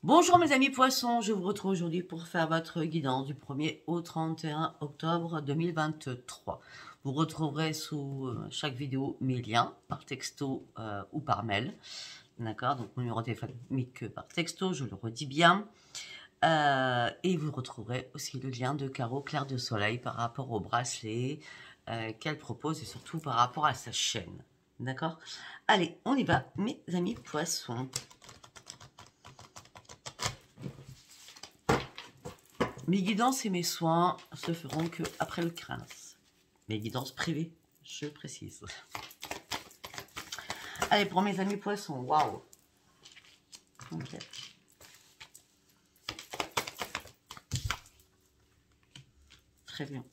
Bonjour mes amis poissons, je vous retrouve aujourd'hui pour faire votre guidance du 1er au 31 octobre 2023. Vous retrouverez sous chaque vidéo mes liens par texto ou par mail. D'accord, donc mon numéro de téléphone, mais que par texto, je le redis bien. Et vous retrouverez aussi le lien de Caro Claire de Soleil par rapport au bracelet qu'elle propose et surtout par rapport à sa chaîne. D'accord? Allez, on y va mes amis poissons. Mes guidances et mes soins se feront que après le 15. Mes guidances privées, je précise. Allez, pour mes amis poissons, waouh. Okay. Très bien.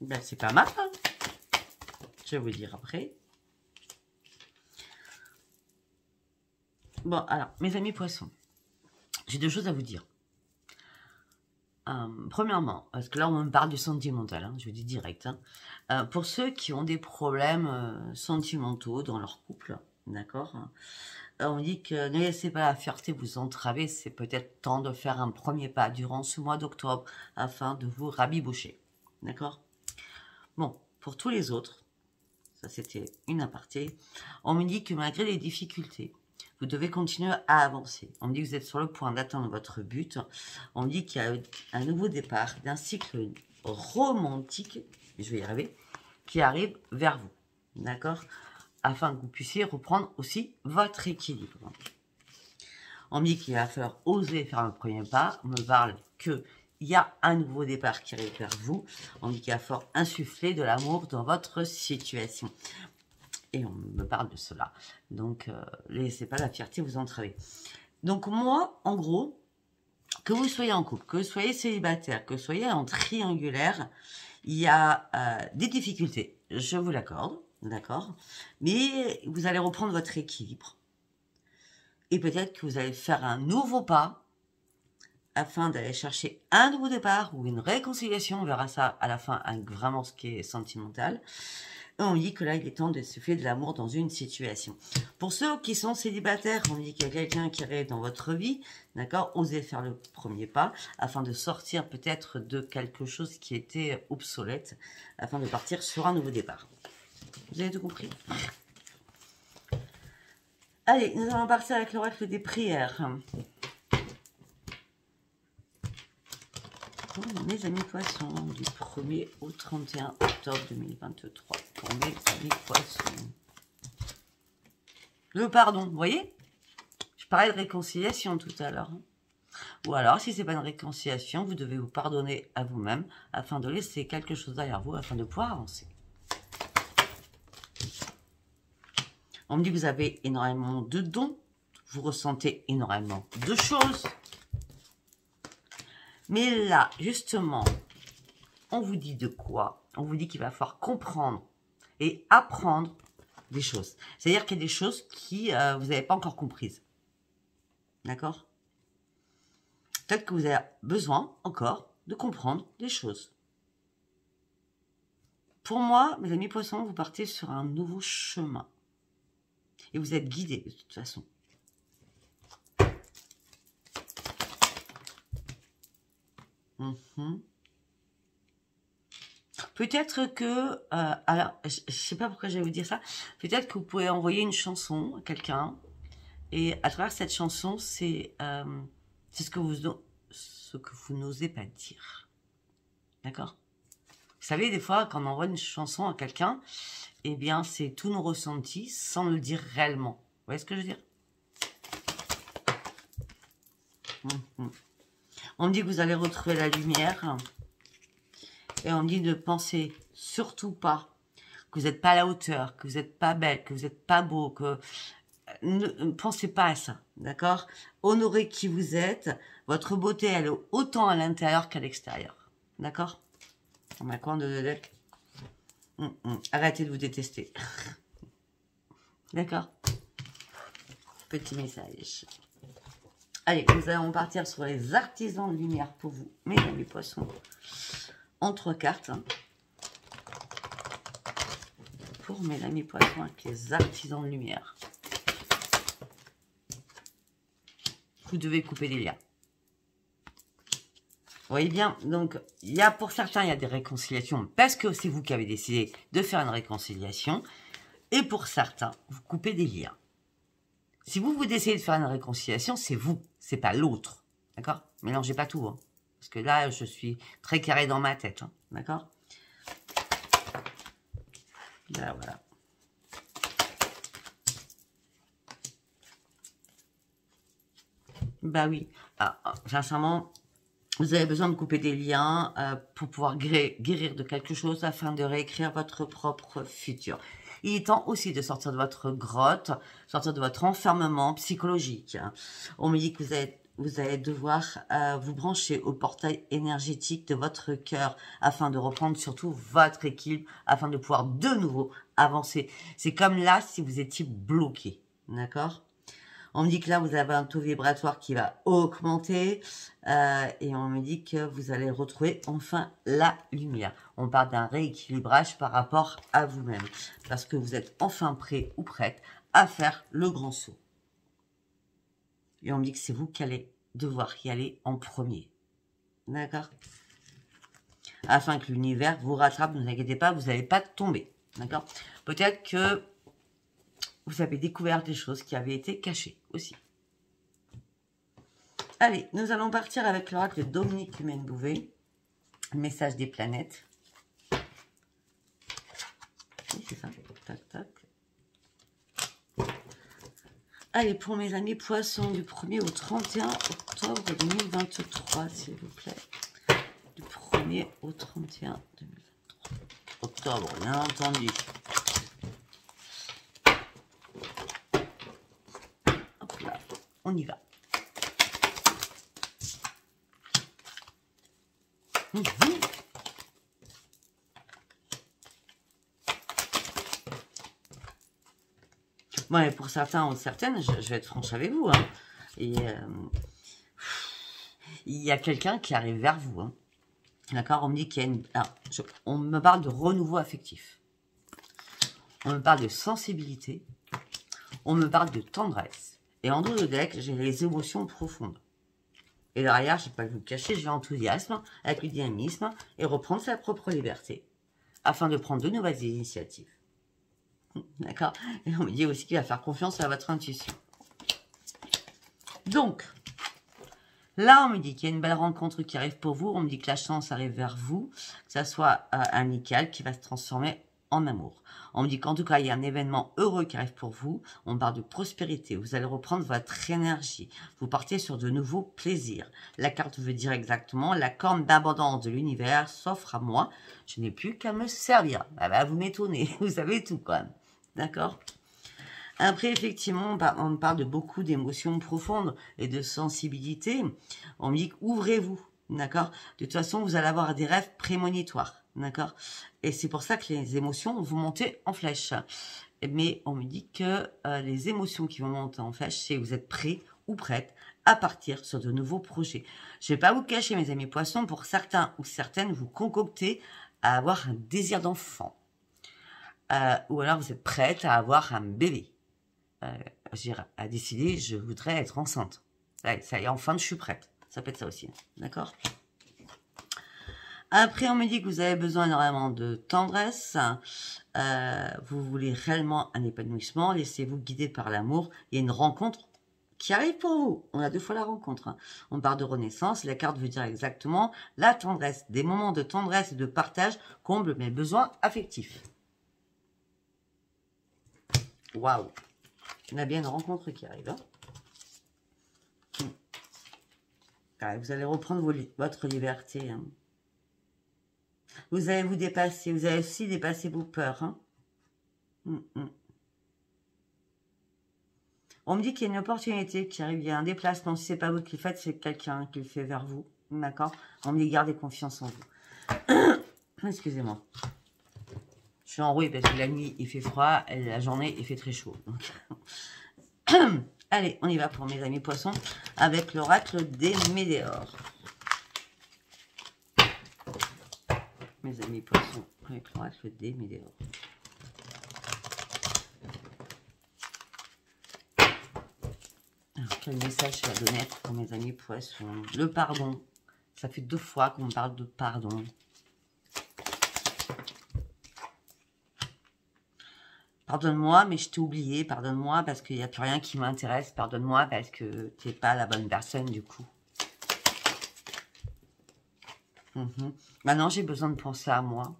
Ben, c'est pas mal, hein. Je vais vous dire après. Bon, alors, mes amis poissons, j'ai deux choses à vous dire. Premièrement, parce que là, on me parle du sentimental, hein, je vous dis direct. Hein. Pour ceux qui ont des problèmes sentimentaux dans leur couple, d'accord, on dit que ne laissez pas la fierté vous entraver, c'est peut-être temps de faire un premier pas durant ce mois d'octobre afin de vous rabibocher. D'accord? Bon, pour tous les autres, ça c'était une aparté, on me dit que malgré les difficultés, vous devez continuer à avancer. On me dit que vous êtes sur le point d'atteindre votre but. On me dit qu'il y a un nouveau départ d'un cycle romantique, je vais y arriver, qui arrive vers vous. D'accord? Afin que vous puissiez reprendre aussi votre équilibre. On me dit qu'il va falloir oser faire le premier pas. On me parle qu'il y a un nouveau départ qui arrive vers vous. On me dit qu'il va falloir insuffler de l'amour dans votre situation. Et on me parle de cela. Donc, laissez pas la fierté vous entraver. Donc, moi, en gros, que vous soyez en couple, que vous soyez célibataire, que vous soyez en triangulaire, il y a des difficultés. Je vous l'accorde, d'accord? Mais vous allez reprendre votre équilibre. Et peut-être que vous allez faire un nouveau pas afin d'aller chercher un nouveau départ ou une réconciliation. On verra ça à la fin avec vraiment ce qui est sentimental. Et on dit que là, il est temps de souffler de l'amour dans une situation. Pour ceux qui sont célibataires, on dit qu'il y a quelqu'un qui arrive dans votre vie, d'accord? Osez faire le premier pas afin de sortir peut-être de quelque chose qui était obsolète, afin de partir sur un nouveau départ. Vous avez tout compris? Allez, nous allons partir avec l'oracle des prières. Mes amis poissons, du 1er au 31 octobre 2023. Pour mes amis poissons. Le pardon, vous voyez? Je parlais de réconciliation tout à l'heure. Ou alors, si ce n'est pas une réconciliation, vous devez vous pardonner à vous-même afin de laisser quelque chose derrière vous, afin de pouvoir avancer. On me dit que vous avez énormément de dons, vous ressentez énormément de choses. Mais là, justement, on vous dit de quoi? On vous dit qu'il va falloir comprendre et apprendre des choses. C'est-à-dire qu'il y a des choses qui vous n'avez pas encore comprises. D'accord? Peut-être que vous avez besoin encore de comprendre des choses. Pour moi, mes amis poissons, vous partez sur un nouveau chemin. Et vous êtes guidés de toute façon. Peut-être que, alors, je ne sais pas pourquoi je vais vous dire ça, peut-être que vous pouvez envoyer une chanson à quelqu'un, et à travers cette chanson, c'est ce que vous n'osez pas dire. D'accord? Vous savez, des fois, quand on envoie une chanson à quelqu'un, eh bien, c'est tous nos ressentis sans le dire réellement. Vous voyez ce que je veux dire? On me dit que vous allez retrouver la lumière. Et on me dit de penser surtout pas que vous n'êtes pas à la hauteur, que vous n'êtes pas belle, que vous n'êtes pas beau, que... Ne pensez pas à ça, d'accord? Honorez qui vous êtes. Votre beauté, elle est autant à l'intérieur qu'à l'extérieur. D'accord? On m'a quoi de deck? Arrêtez de vous détester. D'accord? Petit message. Allez, nous allons partir sur les artisans de lumière pour vous, mes amis poissons. En 3 cartes. Hein. Pour mes amis poissons avec les artisans de lumière. Vous devez couper des liens. Vous voyez bien, donc, pour certains, il y a des réconciliations parce que c'est vous qui avez décidé de faire une réconciliation. Et pour certains, vous coupez des liens. Si vous décidez de faire une réconciliation, c'est vous, c'est pas l'autre. D'accord? Mélangez pas tout. Hein, parce que là, je suis très carré dans ma tête. Hein, d'accord? Là, voilà. Bah oui. Sincèrement, vous avez besoin de couper des liens pour pouvoir guérir de quelque chose afin de réécrire votre propre futur. Il est temps aussi de sortir de votre grotte, sortir de votre enfermement psychologique. On me dit que vous allez devoir vous brancher au portail énergétique de votre cœur afin de reprendre surtout votre équilibre, afin de pouvoir de nouveau avancer. C'est comme là si vous étiez bloqué, d'accord ? On me dit que là, vous avez un taux vibratoire qui va augmenter et on me dit que vous allez retrouver enfin la lumière. On parle d'un rééquilibrage par rapport à vous-même parce que vous êtes enfin prêt ou prête à faire le grand saut. Et on me dit que c'est vous qui allez devoir y aller en premier. D'accord? Afin que l'univers vous rattrape, ne vous inquiétez pas, vous n'allez pas tomber. D'accord? Peut-être que vous avez découvert des choses qui avaient été cachées aussi. Allez, nous allons partir avec l'oracle de Dominique Humaine-Bouvet. Message des planètes. Oui, c'est ça. Tac, tac. Allez, pour mes amis poissons, du 1er au 31 octobre 2023, s'il vous plaît. Du 1er au 31 2023. Octobre, bien entendu. Hop là, on y va. Ouais, pour certains ou certaines, je vais être franche avec vous. Hein, et il y a quelqu'un qui arrive vers vous. Hein, d'accord? On me dit qu'il y a une... Alors, on me parle de renouveau affectif. On me parle de sensibilité. On me parle de tendresse. Et en dos de deck, j'ai les émotions profondes. Et derrière, je ne vais pas vous le cacher, j'ai l'enthousiasme, avec le dynamisme, et reprendre sa propre liberté, afin de prendre de nouvelles initiatives. D'accord? Et on me dit aussi qu'il va faire confiance à votre intuition. Donc, là, on me dit qu'il y a une belle rencontre qui arrive pour vous. On me dit que la chance arrive vers vous, que ça soit amical, qui va se transformer en amour. On me dit qu'en tout cas, il y a un événement heureux qui arrive pour vous. On parle de prospérité. Vous allez reprendre votre énergie. Vous partez sur de nouveaux plaisirs. La carte veut dire exactement la corne d'abondance de l'univers s'offre à moi. Je n'ai plus qu'à me servir. Ah bah, vous m'étonnez. Vous savez tout quand même. D'accord? Après, effectivement, on me parle de beaucoup d'émotions profondes et de sensibilité. On me dit ouvrez-vous. D'accord? De toute façon, vous allez avoir des rêves prémonitoires. D'accord? Et c'est pour ça que les émotions vont monter en flèche. Mais on me dit que les émotions qui vont monter en flèche, c'est que vous êtes prêts ou prêtes à partir sur de nouveaux projets. Je ne vais pas vous cacher, mes amis poissons, pour certains ou certaines, vous concoctez à avoir un désir d'enfant. Ou alors vous êtes prête à avoir un bébé. À décider, je voudrais être enceinte. Ça y est, enfin, je suis prête. Ça peut être ça aussi. D'accord? Après, on me dit que vous avez besoin énormément de tendresse. Vous voulez réellement un épanouissement. Laissez-vous guider par l'amour. Il y a une rencontre qui arrive pour vous. On a 2 fois la rencontre. Hein. On parle de renaissance. La carte veut dire exactement la tendresse. Des moments de tendresse et de partage comblent mes besoins affectifs. Waouh! On a bien une rencontre qui arrive. Hein. Allez, vous allez reprendre votre liberté. Hein. Vous allez vous dépasser. Vous allez aussi dépasser vos peurs. Hein. On me dit qu'il y a une opportunité qui arrive. Il y a un déplacement. Si ce n'est pas vous qui le faites, c'est quelqu'un qui le fait vers vous. D'accord? On me dit gardez confiance en vous. Excusez-moi. Je suis enrouée parce que la nuit, il fait froid et la journée, il fait très chaud. Donc... Allez, on y va pour mes amis poissons avec l'oracle des météores. Mes amis poissons avec l'oracle des météores. Alors, quel message je vais donner pour mes amis poissons? Le pardon. Ça fait 2 fois qu'on me parle de pardon. Pardonne-moi, mais je t'ai oublié. Pardonne-moi parce qu'il n'y a plus rien qui m'intéresse. Pardonne-moi parce que tu n'es pas la bonne personne du coup. Maintenant, j'ai besoin de penser à moi.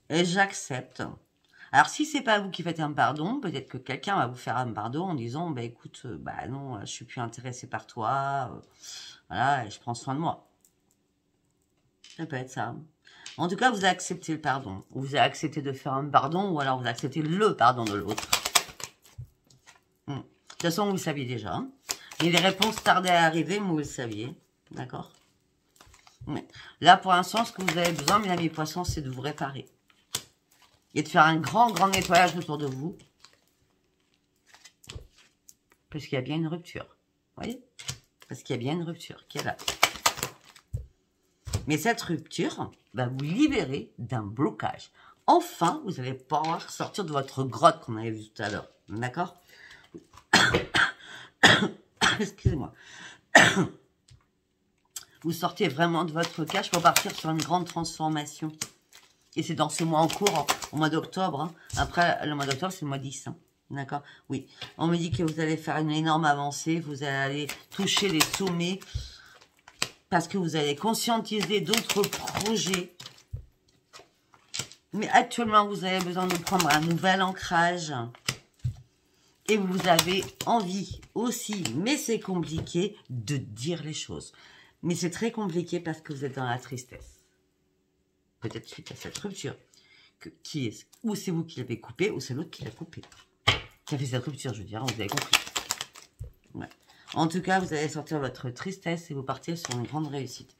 Et j'accepte. Alors, si c'est pas vous qui faites un pardon, peut-être que quelqu'un va vous faire un pardon en disant, bah écoute, bah non, je suis plus intéressé par toi. Voilà, et je prends soin de moi. Ça peut être ça. En tout cas, vous acceptez le pardon. Vous avez accepté de faire un pardon, ou alors vous acceptez le pardon de l'autre. De toute façon, vous le saviez déjà. Hein. Et les réponses tardaient à arriver, mais vous le saviez. D'accord? Là, pour l'instant, ce que vous avez besoin, mes amis poissons, c'est de vous réparer. Et de faire un grand nettoyage autour de vous. Parce qu'il y a bien une rupture. Vous voyez? Parce qu'il y a bien une rupture qui est là. Mais cette rupture va vous libérer d'un blocage. Enfin, vous allez pouvoir sortir de votre grotte qu'on avait vu tout à l'heure. D'accord? Excusez-moi. Vous sortez vraiment de votre cage pour partir sur une grande transformation. Et c'est dans ce mois en cours, au mois d'octobre. Hein. Après, le mois d'octobre, c'est le mois 10. Hein. D'accord? Oui. On me dit que vous allez faire une énorme avancée. Vous allez toucher les sommets. Parce que vous allez conscientiser d'autres projets. Mais actuellement, vous avez besoin de prendre un nouvel ancrage. Et vous avez envie aussi, mais c'est compliqué, de dire les choses. Mais c'est très compliqué parce que vous êtes dans la tristesse. Peut-être suite à cette rupture. Ou c'est vous qui l'avez coupé, ou c'est l'autre qui l'a coupé. Qui a fait cette rupture, je veux dire, vous avez compris. Ouais. En tout cas, vous allez sortir votre tristesse et vous partez sur une grande réussite.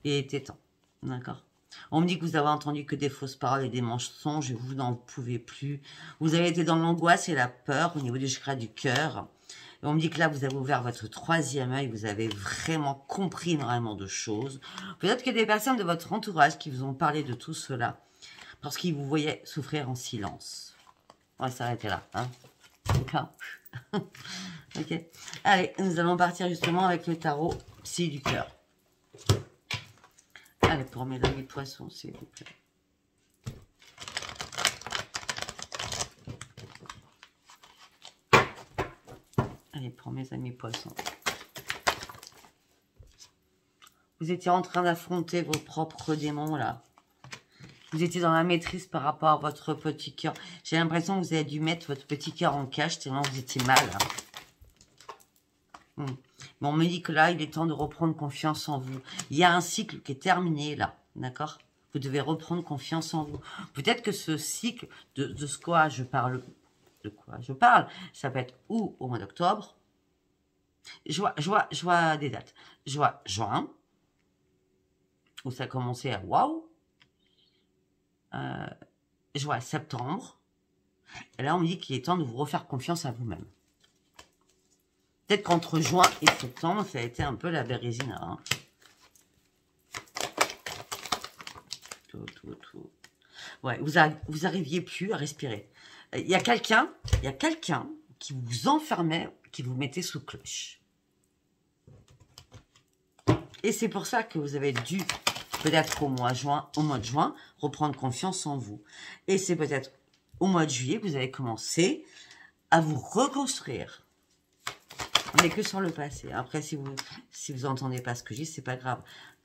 Et il était temps. D'accord? On me dit que vous avez entendu que des fausses paroles et des mensonges et vous n'en pouvez plus. Vous avez été dans l'angoisse et la peur au niveau du chakra du cœur. Et on me dit que là, vous avez ouvert votre 3e œil. Vous avez vraiment compris énormément de choses. Peut-être qu'il y a des personnes de votre entourage qui vous ont parlé de tout cela. Parce qu'ils vous voyaient souffrir en silence. On va s'arrêter là. Hein? D'accord? Ok. Allez, nous allons partir justement avec le tarot psy du cœur. Allez, pour mes amis poissons, s'il vous plaît. Allez, pour mes amis poissons. Vous étiez en train d'affronter vos propres démons, là. Vous étiez dans la maîtrise par rapport à votre petit cœur. J'ai l'impression que vous avez dû mettre votre petit cœur en cache tellement vous étiez mal. Mais on me dit que là, il est temps de reprendre confiance en vous. Il y a un cycle qui est terminé, là. D'accord? Vous devez reprendre confiance en vous. Peut-être que ce cycle, de ce quoi je parle, ça peut être ou au mois d'octobre. Je vois des dates. Je vois juin, où ça a commencé à waouh. Je vois septembre. Et là, on me dit qu'il est temps de vous refaire confiance à vous-même. Peut-être qu'entre juin et septembre, ça a été un peu la bérésina. Hein. Tout. Ouais, vous arriviez plus à respirer. Il y a quelqu'un qui vous enfermait, qui vous mettait sous cloche. Et c'est pour ça que vous avez dû, peut-être au mois de juin, reprendre confiance en vous. Et c'est peut-être au mois de juillet que vous allez commencer à vous reconstruire. On n'est que sur le passé. Après, si vous entendez pas ce que je dis, c'est pas grave.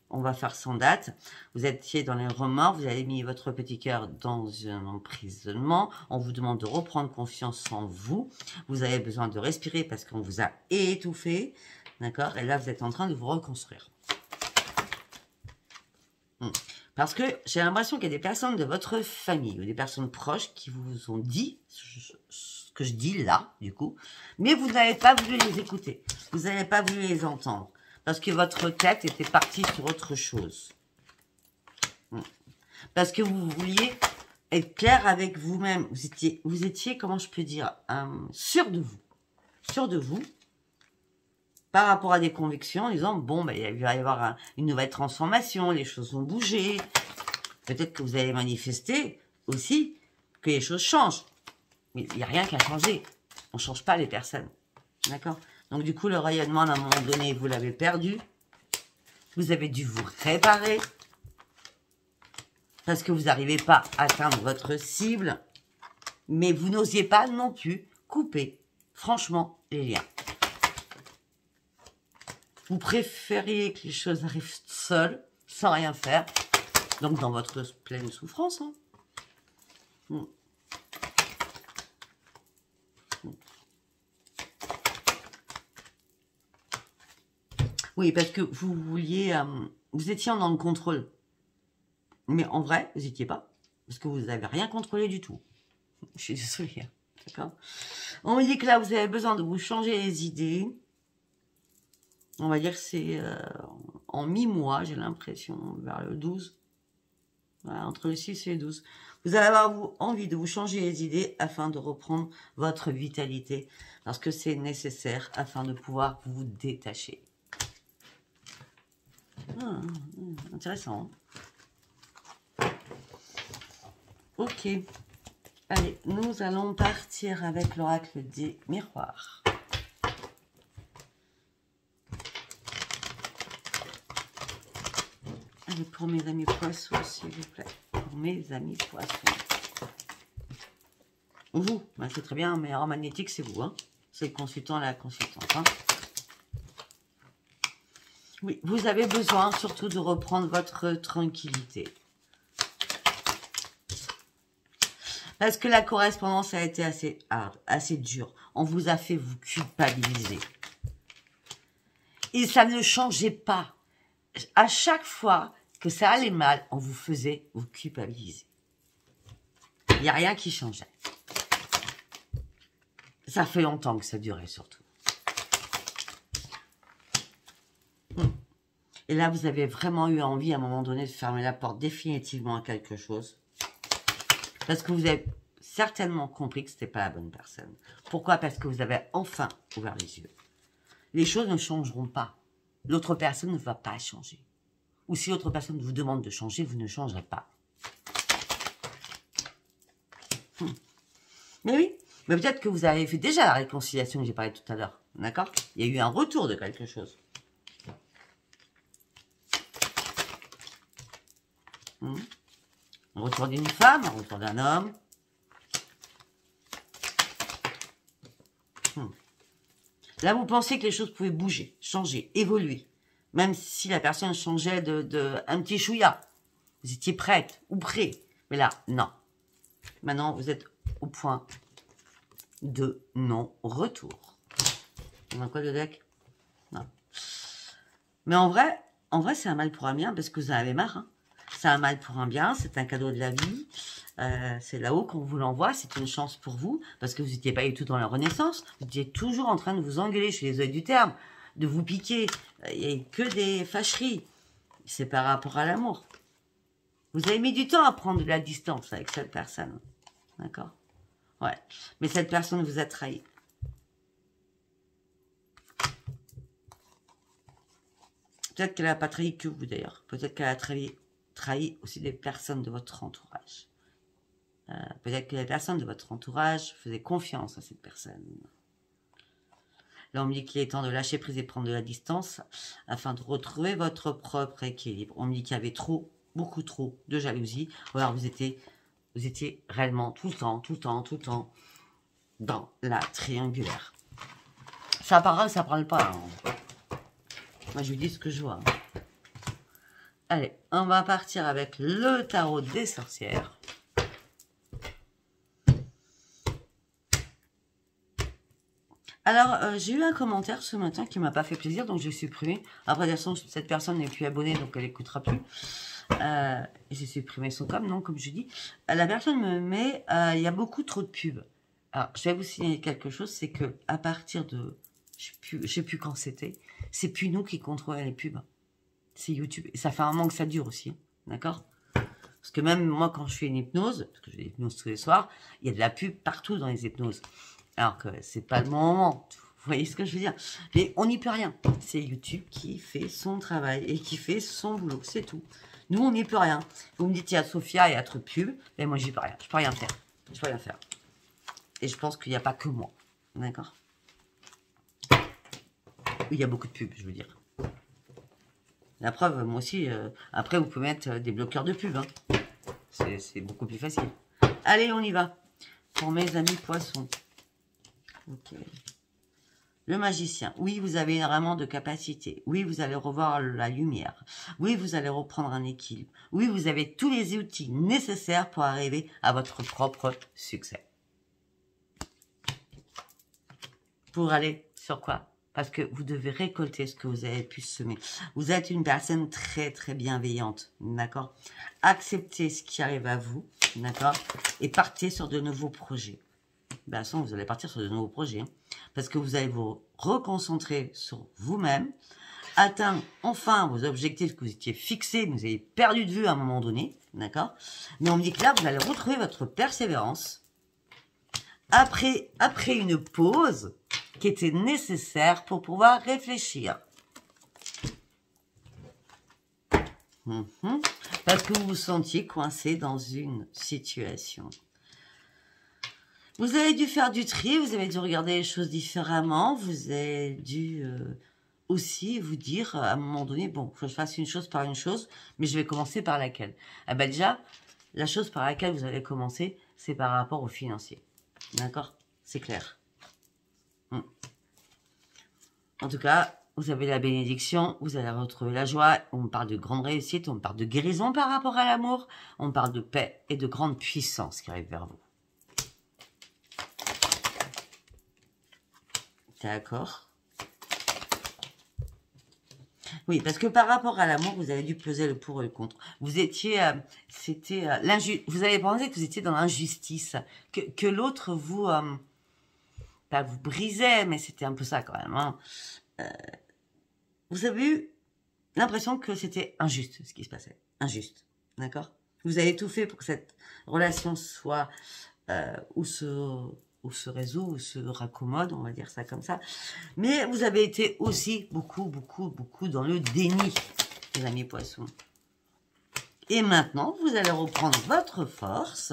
On va faire sans date. Vous étiez dans les remords, vous avez mis votre petit cœur dans un emprisonnement. On vous demande de reprendre confiance en vous. Vous avez besoin de respirer parce qu'on vous a étouffé. D'accord? Et là, vous êtes en train de vous reconstruire. Parce que j'ai l'impression qu'il y a des personnes de votre famille ou des personnes proches qui vous ont dit ce que je dis là, du coup, mais vous n'avez pas voulu les écouter. Vous n'avez pas voulu les entendre. Parce que votre tête était partie sur autre chose. Parce que vous vouliez être clair avec vous-même. Vous étiez, comment je peux dire, sûr de vous. Sûr de vous. Par rapport à des convictions, en disant, bon, ben, il va y avoir une nouvelle transformation, les choses vont bouger. Peut-être que vous allez manifester aussi que les choses changent. Mais il n'y a rien qu'à changer. On ne change pas les personnes. D'accord? Donc, du coup, le rayonnement, à un moment donné, vous l'avez perdu. Vous avez dû vous réparer. Parce que vous n'arrivez pas à atteindre votre cible. Mais vous n'osiez pas non plus couper, franchement, les liens. Vous préfériez que les choses arrivent seules, sans rien faire. Donc, dans votre pleine souffrance. Hein. Oui, parce que vous vouliez... vous étiez dans le contrôle. Mais en vrai, vous n'étiez pas. Parce que vous n'avez rien contrôlé du tout. Je suis désolée. D'accord? On me dit que là, vous avez besoin de vous changer les idées. On va dire que c'est en mi-mois, j'ai l'impression, vers le 12. Voilà, entre le 6 et le 12. Vous allez avoir envie de vous changer les idées afin de reprendre votre vitalité. Parce que c'est nécessaire afin de pouvoir vous détacher. Intéressant. Hein? Ok. Allez, nous allons partir avec l'oracle des miroirs. Allez, pour mes amis poissons, s'il vous plaît. Pour mes amis poissons. Vous, ben c'est très bien, mais en magnétique, c'est vous. Hein. C'est le consultant et la consultante. Hein. Oui, vous avez besoin surtout de reprendre votre tranquillité. Parce que la correspondance a été assez hard, assez dure. On vous a fait vous culpabiliser. Et ça ne changeait pas. À chaque fois que ça allait mal, on vous faisait vous culpabiliser. Il n'y a rien qui changeait. Ça fait longtemps que ça durait surtout. Et là, vous avez vraiment eu envie à un moment donné de fermer la porte définitivement à quelque chose. Parce que vous avez certainement compris que ce n'était pas la bonne personne. Pourquoi? Parce que vous avez enfin ouvert les yeux. Les choses ne changeront pas. L'autre personne ne va pas changer. Ou si l'autre personne vous demande de changer, vous ne changerez pas. Mais oui, mais peut-être que vous avez fait déjà la réconciliation que j'ai parlé tout à l'heure. D'accord? Il y a eu un retour de quelque chose. Un retour d'une femme, un retour d'un homme. Là, vous pensez que les choses pouvaient bouger, changer, évoluer. Même si la personne changeait de un petit chouïa. Vous étiez prête ou prêt. Mais là, non. Maintenant, vous êtes au point de non-retour. On a quoi de deck? Non. Mais en vrai c'est un mal pour un bien parce que vous en avez marre. Hein. C'est un mal pour un bien, c'est un cadeau de la vie. C'est là-haut qu'on vous l'envoie, c'est une chance pour vous, parce que vous n'étiez pas du tout dans la renaissance, vous étiez toujours en train de vous engueuler, je suis désolée du terme, de vous piquer, il n'y a que des fâcheries, c'est par rapport à l'amour. Vous avez mis du temps à prendre de la distance avec cette personne, d'accord? Ouais, mais cette personne vous a trahi. Peut-être qu'elle n'a pas trahi que vous d'ailleurs, peut-être qu'elle a trahi aussi des personnes de votre entourage. Peut-être que les personnes de votre entourage faisaient confiance à cette personne. Là, on me dit qu'il est temps de lâcher prise et prendre de la distance afin de retrouver votre propre équilibre. On me dit qu'il y avait beaucoup trop de jalousie. Ou alors vous étiez réellement tout le temps dans la triangulaire. Ça parle, ça parle pas. Hein. Moi, je vous dis ce que je vois. Hein. Allez, on va partir avec le tarot des sorcières. Alors, j'ai eu un commentaire ce matin qui m'a pas fait plaisir, donc je l'ai supprimé. Après, de toute façon, cette personne n'est plus abonnée, donc elle n'écoutera plus. J'ai supprimé son com, non, comme je dis. La personne me met, il y a beaucoup trop de pubs. Alors, je vais vous signaler quelque chose, c'est que à partir de, je sais plus quand c'était, c'est plus nous qui contrôlons les pubs. C'est YouTube. Et ça fait un moment que ça dure aussi, d'accord? Parce que même moi, quand je fais une hypnose, parce que je fais une hypnose tous les soirs, il y a de la pub partout dans les hypnoses. Alors que c'est pas le moment. Vous voyez ce que je veux dire? Mais on n'y peut rien. C'est YouTube qui fait son travail et qui fait son boulot. C'est tout. Nous, on n'y peut rien. Vous me dites, il y a Sophia, il y a trop de pub. Mais moi, j'y peux rien. Je peux rien faire. Je peux rien faire. Et je pense qu'il n'y a pas que moi. D'accord? Il y a beaucoup de pubs, je veux dire. La preuve, moi aussi, après, vous pouvez mettre des bloqueurs de pub. Hein. C'est beaucoup plus facile. Allez, on y va. Pour mes amis poissons. Ok. Le magicien. Oui, vous avez énormément de capacité. Oui, vous allez revoir la lumière. Oui, vous allez reprendre un équilibre. Oui, vous avez tous les outils nécessaires pour arriver à votre propre succès. Pour aller sur quoi? Parce que vous devez récolter ce que vous avez pu semer. Vous êtes une personne très, très bienveillante. D'accord? Acceptez ce qui arrive à vous. D'accord? Et partez sur de nouveaux projets. De toute façon, vous allez partir sur de nouveaux projets. Hein, parce que vous allez vous reconcentrer sur vous-même. Atteindre enfin vos objectifs que vous étiez fixés. Vous avez perdu de vue à un moment donné. D'accord? Mais on me dit que là, vous allez retrouver votre persévérance. Après une pause qui était nécessaire pour pouvoir réfléchir. Parce que vous vous sentiez coincé dans une situation. Vous avez dû faire du tri, vous avez dû regarder les choses différemment, vous avez dû aussi vous dire à un moment donné, bon, faut que je fasse une chose par une chose, mais je vais commencer par laquelle? Ah ben déjà, la chose par laquelle vous allez commencer, c'est par rapport au financier. D'accord? C'est clair. En tout cas, vous avez la bénédiction, vous allez retrouver la joie. On parle de grande réussite, on parle de guérison par rapport à l'amour, on parle de paix et de grande puissance qui arrive vers vous. D'accord? Oui, parce que par rapport à l'amour, vous avez dû peser le pour et le contre. Vous étiez, vous avez pensé que vous étiez dans l'injustice, que l'autre vous, pas vous brisait, mais c'était un peu ça quand même. Hein. Vous avez eu l'impression que c'était injuste ce qui se passait, injuste, d'accord? Vous avez tout fait pour que cette relation soit ou se résout, ou se raccommode, on va dire ça comme ça. Mais vous avez été aussi beaucoup dans le déni, les amis poissons. Et maintenant, vous allez reprendre votre force.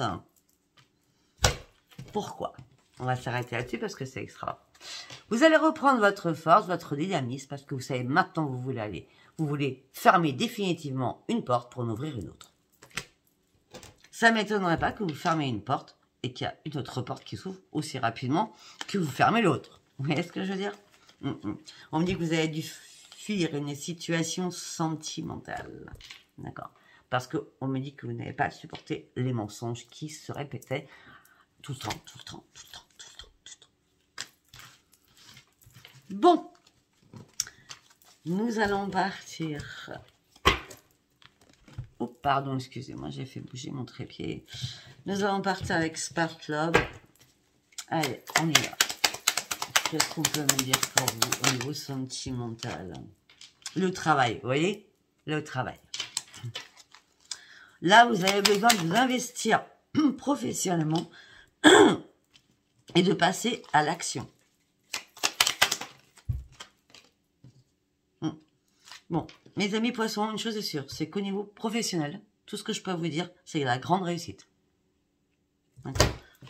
Pourquoi? On va s'arrêter là-dessus parce que c'est extra. Vous allez reprendre votre force, votre dynamisme, parce que vous savez maintenant où vous voulez aller. Vous voulez fermer définitivement une porte pour en ouvrir une autre. Ça ne m'étonnerait pas que vous fermez une porte et qu'il y a une autre porte qui s'ouvre aussi rapidement que vous fermez l'autre. Vous voyez ce que je veux dire? On me dit que vous avez dû fuir une situation sentimentale. D'accord? Parce qu'on me dit que vous n'avez pas supporté les mensonges qui se répétaient tout le temps. Bon. Nous allons partir. Oh, pardon, excusez-moi, j'ai fait bouger mon trépied. Nous allons partir avec Spark Love. Allez, on y va. Qu'est-ce qu'on peut me dire pour vous au niveau sentimental? Le travail, vous voyez? Le travail. Là, vous avez besoin de vous investir professionnellement et de passer à l'action. Bon, mes amis poissons, une chose est sûre, c'est qu'au niveau professionnel, tout ce que je peux vous dire, c'est la grande réussite.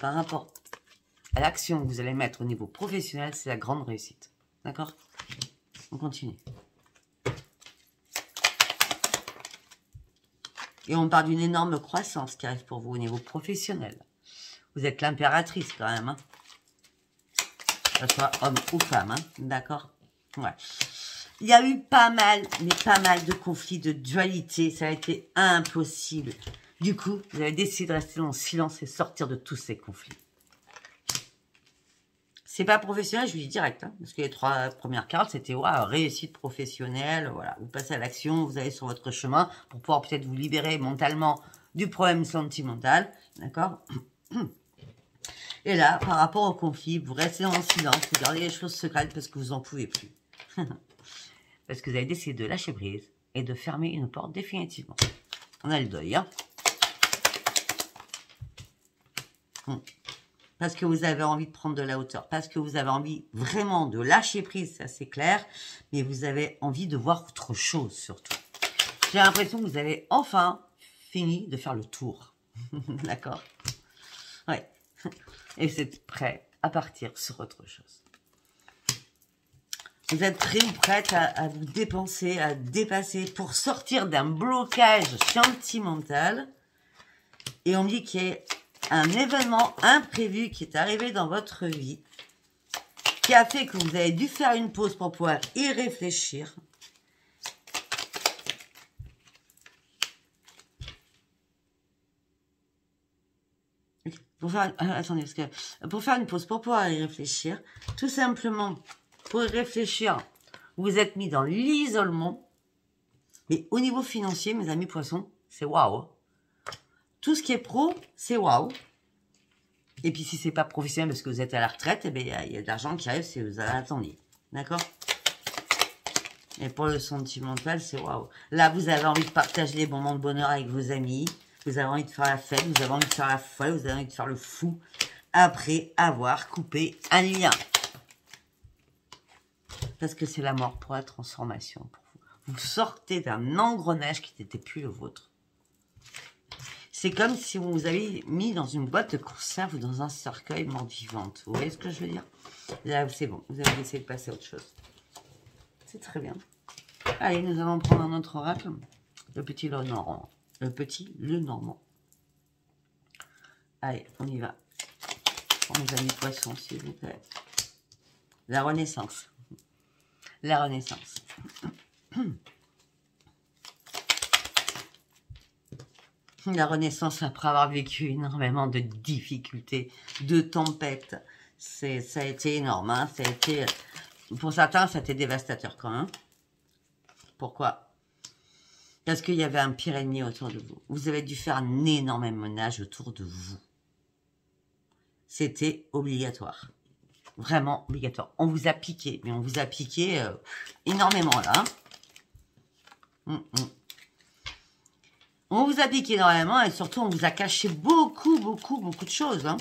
Par rapport à l'action que vous allez mettre au niveau professionnel, c'est la grande réussite. D'accord? On continue. Et on parle d'une énorme croissance qui arrive pour vous au niveau professionnel. Vous êtes l'impératrice quand même. Hein, que ce soit homme ou femme. Hein, d'accord? Ouais. Il y a eu pas mal de conflits, de dualité. Ça a été impossible. Du coup, vous avez décidé de rester en silence et sortir de tous ces conflits. C'est pas professionnel, je vous dis direct. Hein, parce que les 3 premières cartes, c'était réussite professionnelle. Voilà, vous passez à l'action, vous allez sur votre chemin pour pouvoir peut-être vous libérer mentalement du problème sentimental. D'accord? Et là, par rapport au conflit, vous restez en silence, vous gardez les choses secrètes parce que vous n'en pouvez plus. Parce que vous avez décidé de lâcher prise et de fermer une porte définitivement. On a le deuil. Hein. Parce que vous avez envie de prendre de la hauteur. Parce que vous avez envie vraiment de lâcher prise, ça c'est clair. Mais vous avez envie de voir autre chose surtout. J'ai l'impression que vous avez enfin fini de faire le tour. D'accord? Ouais. Et vous êtes prêt à partir sur autre chose. Vous êtes prêt ou prête à vous dépenser, à dépasser pour sortir d'un blocage sentimental. Et on me dit qu'il y a un événement imprévu qui est arrivé dans votre vie, qui a fait que vous avez dû faire une pause pour pouvoir y réfléchir. Attendez, parce que pour faire une pause, pour pouvoir y réfléchir, tout simplement, pour y réfléchir, vous êtes mis dans l'isolement. Mais au niveau financier, mes amis poissons, c'est waouh. Tout ce qui est pro, c'est waouh. Et puis si c'est pas professionnel parce que vous êtes à la retraite, eh bien, il y a de l'argent qui arrive si vous attendiez. D'accord? Et pour le sentimental, c'est waouh. Là, vous avez envie de partager les moments de bonheur avec vos amis. Vous avez envie de faire la fête, vous avez envie de faire la folle, vous avez envie de faire le fou après avoir coupé un lien. Parce que c'est la mort pour la transformation pour vous. Vous sortez d'un engrenage qui n'était plus le vôtre. C'est comme si vous vous avez mis dans une boîte de conserve ou dans un cercueil mort-vivante. Vous voyez ce que je veux dire? Là, c'est bon, vous avez essayé de passer à autre chose. C'est très bien. Allez, nous allons prendre un autre oracle. Le petit Lenormand. Le petit Lenormand. Allez, on y va. Pour mes amis poissons, s'il vous plaît. La Renaissance. La Renaissance. La Renaissance, après avoir vécu énormément de difficultés, de tempêtes, ça a été énorme. Hein, ça a été, pour certains, ça a été dévastateur quand même. Pourquoi? Parce qu'il y avait un pire ennemi autour de vous. Vous avez dû faire un énorme ménage autour de vous. C'était obligatoire. Vraiment obligatoire. On vous a piqué, mais on vous a piqué énormément là. On vous a piqué énormément et surtout on vous a caché beaucoup de choses. Hein.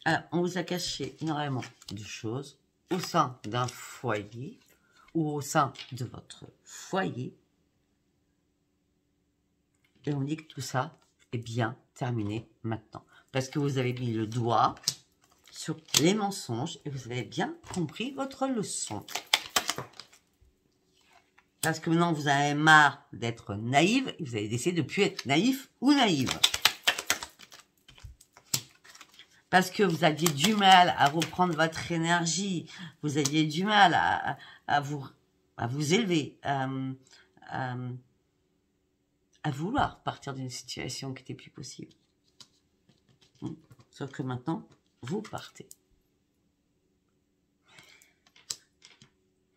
Alors, on vous a caché énormément de choses au sein d'un foyer ou au sein de votre foyer. Et on dit que tout ça est bien terminé maintenant. Parce que vous avez mis le doigt sur les mensonges et vous avez bien compris votre leçon. Parce que maintenant, vous avez marre d'être naïve et vous avez décidé de ne plus être naïf ou naïve. Parce que vous aviez du mal à reprendre votre énergie, vous aviez du mal à vous élever, à vouloir partir d'une situation qui n'était plus possible. Sauf que maintenant, vous partez.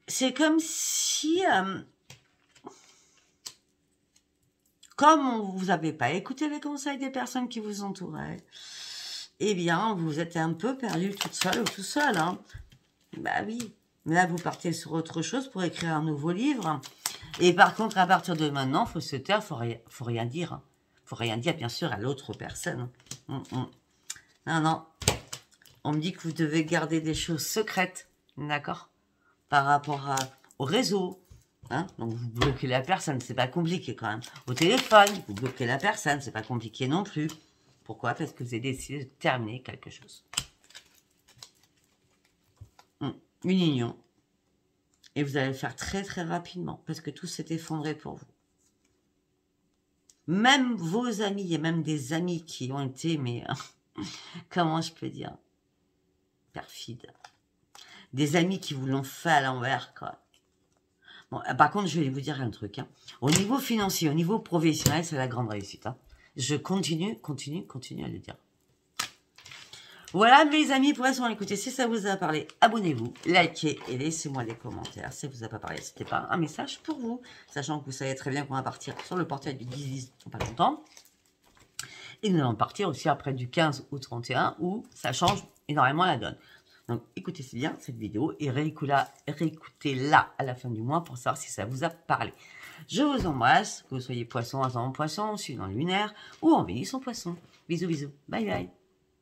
C'est comme si, comme vous n'avez pas écouté les conseils des personnes qui vous entouraient, eh bien, vous êtes un peu perdu toute seule ou tout seul. Hein. Bah oui. Mais là, vous partez sur autre chose pour écrire un nouveau livre. Et par contre, à partir de maintenant, il faut se taire, faut rien dire. Faut rien dire, bien sûr, à l'autre personne. Non, non. On me dit que vous devez garder des choses secrètes, d'accord? Par rapport au réseau. Hein? Donc, vous bloquez la personne, c'est pas compliqué quand même. Au téléphone, vous bloquez la personne, c'est pas compliqué non plus. Pourquoi? Parce que vous avez décidé de terminer quelque chose. Une union. Et vous allez le faire très rapidement. Parce que tout s'est effondré pour vous. Même vos amis, il y a même des amis qui ont été, mais comment je peux dire, perfides. Des amis qui vous l'ont fait à l'envers, quoi. Bon, par contre, je vais vous dire un truc. Hein. Au niveau financier, au niveau professionnel, c'est la grande réussite. Hein. Je continue à le dire. Voilà mes amis poissons, écoutez, si ça vous a parlé, abonnez-vous, likez et laissez-moi des commentaires. Si ça vous a pas parlé, c'était pas un message pour vous, sachant que vous savez très bien qu'on va partir sur le portail du 10 dans pas longtemps. Et nous allons partir aussi après du 15 au 31 où ça change énormément la donne. Donc, écoutez bien cette vidéo et réécoutez-la à la fin du mois pour savoir si ça vous a parlé. Je vous embrasse, que vous soyez poisson, ascendant poisson, suivant le lunaire ou en Vénus en poisson. Bisous, bisous. Bye, bye.